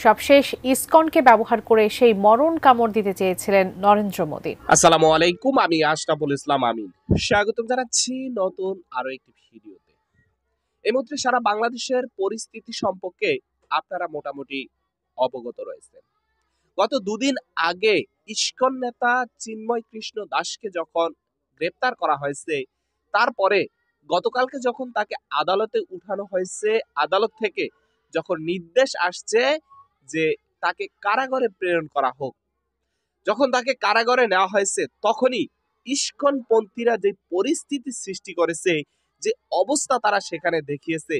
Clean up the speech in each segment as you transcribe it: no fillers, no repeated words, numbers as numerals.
সবশেষ ইসকনকে ব্যবহার করে সেই মরণ কামড় দিতে চেয়েছিলেন নরেন্দ্র মোদী। আসসালামু আলাইকুম, আমি আশরাফুল ইসলাম আমিন। স্বাগতম জানাচ্ছি নতুন আরো একটি ভিডিওতে। এই মুহূর্তে সারা বাংলাদেশের পরিস্থিতি সম্পর্কে আপনারা মোটামুটি অবগত রয়েছেন। গত দুদিন আগে ইসকন নেতা চিন্ময় কৃষ্ণ দাসকে যখন গ্রেপ্তার করা হয়েছে, তারপরে গতকালকে যখন তাকে আদালতে উঠানো হয়েছে, আদালত থেকে যখন নির্দেশ আসছে যে তাকে কারাগারে প্রেরণ করা হোক, যখন তাকে কারাগারে নেওয়া হয়েছে তখনই ইসকন পন্থীরা যে পরিস্থিতি সৃষ্টি করেছে, যে অবস্থা তারা সেখানে দেখিয়েছে,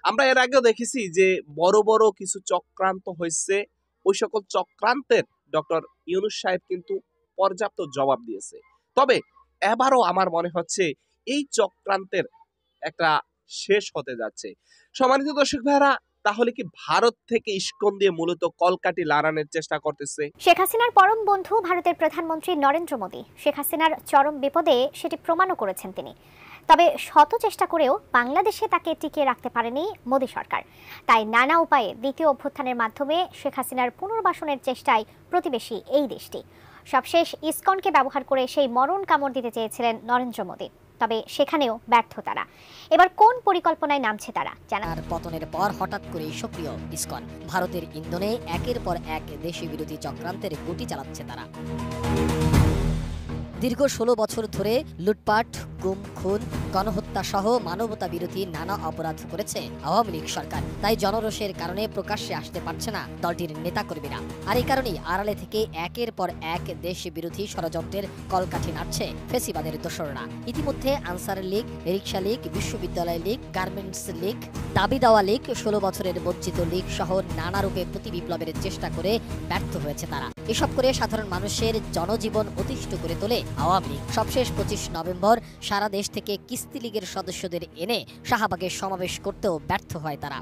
আমরা এর আগেও দেখেছি যে বড় বড় কিছু চক্রান্ত হয়েছে। ওই সকল চক্রান্তের ডক্টর ইউনূস সাহেব কিন্তু পর্যাপ্ত জবাব দিয়েছে। তবে এবারও আমার মনে হচ্ছে এই চক্রান্তের একটা শেষ হতে যাচ্ছে। সম্মানিত দর্শক ভাইরা, তাহলে কি ভারত থেকে ইসকন দিয়ে মূলত কলকাঠি লড়ানোর চেষ্টা করতেছে? শেখ হাসিনার পরম বন্ধু ভারতের প্রধানমন্ত্রী নরেন্দ্র মোদী শেখ হাসিনার চরম বিপদে সেটি প্রমাণও করেছেন তিনি। তবে শত চেষ্টা করেও বাংলাদেশে তাকে টিকিয়ে রাখতে পারেনি মোদী সরকার। তাই নানা উপায়ে দ্বিতীয় অভ্যুত্থানের মাধ্যমে শেখ হাসিনার পুনর্বাসনের চেষ্টায় প্রতিবেশী এই দেশটি। সবশেষ ইসকনকে ব্যবহার করে সেই মরণ কামড় দিতে চেয়েছিলেন নরেন্দ্র মোদী, তবে সেখানেও ব্যর্থ তারা। এবার কোন পরিকল্পনায় নামছে তারা জানার পতনের পর হঠাৎ করে সক্রিয় ইসকন। ভারতের ইন্ধনে একের পর এক দেশি বিরোধী চক্রান্তের গুটি চালাচ্ছে তারা। দীর্ঘ ১৬ বছর ধরে লুটপাট, গুম, খুন, গণহত্যা সহ মানবতা বিরোধী নানা অপরাধ করেছে আওয়ামী লীগ সরকার। তাই জনরোষের কারণে প্রকাশ্যে আসতে পারছে না দলটির নেতাকর্মীরা। আর এই কারণেই আড়ালে থেকে একের পর এক দেশ বিরোধী ষড়যন্ত্রের কলকাঠি নাড়ছে ফেসিবাদের দোসররা। ইতিমধ্যে আনসার লীগ, রিকশা লীগ, বিশ্ববিদ্যালয় লীগ, গার্মেন্টস লীগ, দাবি দেওয়া লীগ, ১৬ বছরের বঞ্চিত লীগ সহ নানা রূপে প্রতি বিপ্লবের চেষ্টা করে ব্যর্থ হয়েছে তারা। এসব করে সাধারণ মানুষের জনজীবন অতিষ্ঠ করে তোলে আওয়ামী লীগ। সবশেষ ২৫ নভেম্বর সারা দেশ থেকে কিস্তি লীগের সদস্যদের এনে শাহবাগে সমাবেশ করতেও ব্যর্থ হয় তারা।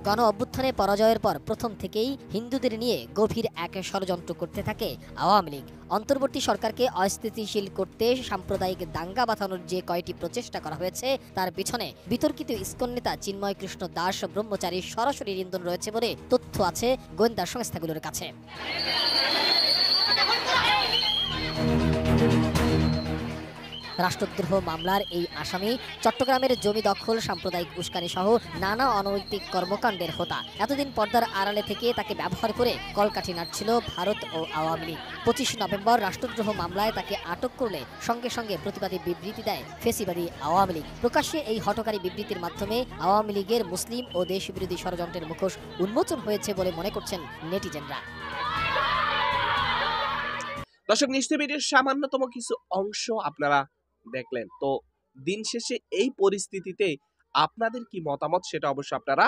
গণ অভ্যুত্থানে পরাজয়ের পর প্রথম থেকেই হিন্দুদের নিয়ে গভীর এক ষড়যন্ত্র করতে থাকে আওয়ামী লীগ। অন্তর্বর্তী সরকারকে অস্থিতিশীল করতে সাম্প্রদায়িক দাঙ্গা বাঁধানোর যে কয়টি প্রচেষ্টা করা হয়েছে, তার পিছনে বিতর্কিত ইসকন নেতা চিন্ময় কৃষ্ণ দাস ব্রহ্মচারীর সরাসরি ইন্ধন রয়েছে বলে তথ্য আছে গোয়েন্দা সংস্থাগুলোর কাছে। রাষ্ট্রদ্রোহ মামলার এই আসামি চট্টগ্রামের জমি দখল, সাম্প্রদায়িক উস্কানি সহ নানা অনৈতিক কর্মকাণ্ডের হোতা। এতদিন পর্দার আড়ালে থেকে তাকে ব্যবহার করে কলকাঠি নাড়ছিল ভারত ও আওয়ামী লীগ। ২৫ নভেম্বর রাষ্ট্রদ্রোহ মামলায় তাকে আটক করলে সঙ্গে সঙ্গে প্রতিবাদী বিবৃতি দেয় ফেসিবাদী আওয়ামী লীগ। প্রকাশ্যে এই হঠকারী বিবৃতির মাধ্যমে আওয়ামী লীগের মুসলিম ও দেশবিরোধী ষড়যন্ত্রের মুখোশ উন্মোচন হয়েছে বলে মনে করছেন নেটিজেনরা। দর্শক, নিশ্চয়ই ভিডিওর সামান্যতম কিছু অংশ আপনারা দেখলেন। তো দিন শেষে এই পরিস্থিতিতে আপনাদের কি মতামত সেটা অবশ্যই আপনারা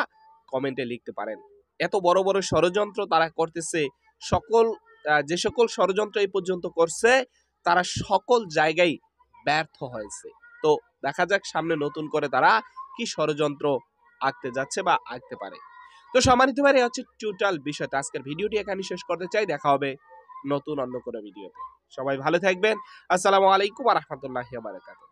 কমেন্টে লিখতে পারেন। এত বড় বড় ষড়যন্ত্র তারা করতেছে, যে সকল ষড়যন্ত্র এই পর্যন্ত করছে তারা সকল জায়গায় ব্যর্থ হয়েছে। তো দেখা যাক সামনে নতুন করে তারা কি ষড়যন্ত্র আঁকতে যাচ্ছে বা আঁকতে পারে। তো সম্মানিত ভাই, হচ্ছে টোটাল বিষয়টা। আজকের ভিডিওটি এখানে শেষ করতে চাই। দেখা হবে নতুন অন্য কোনো ভিডিওতে। সবাই ভালো থাকবেন। আসসালামু আলাইকুম ওয়া রাহমাতুল্লাহি ওয়া বারাকাতুহু।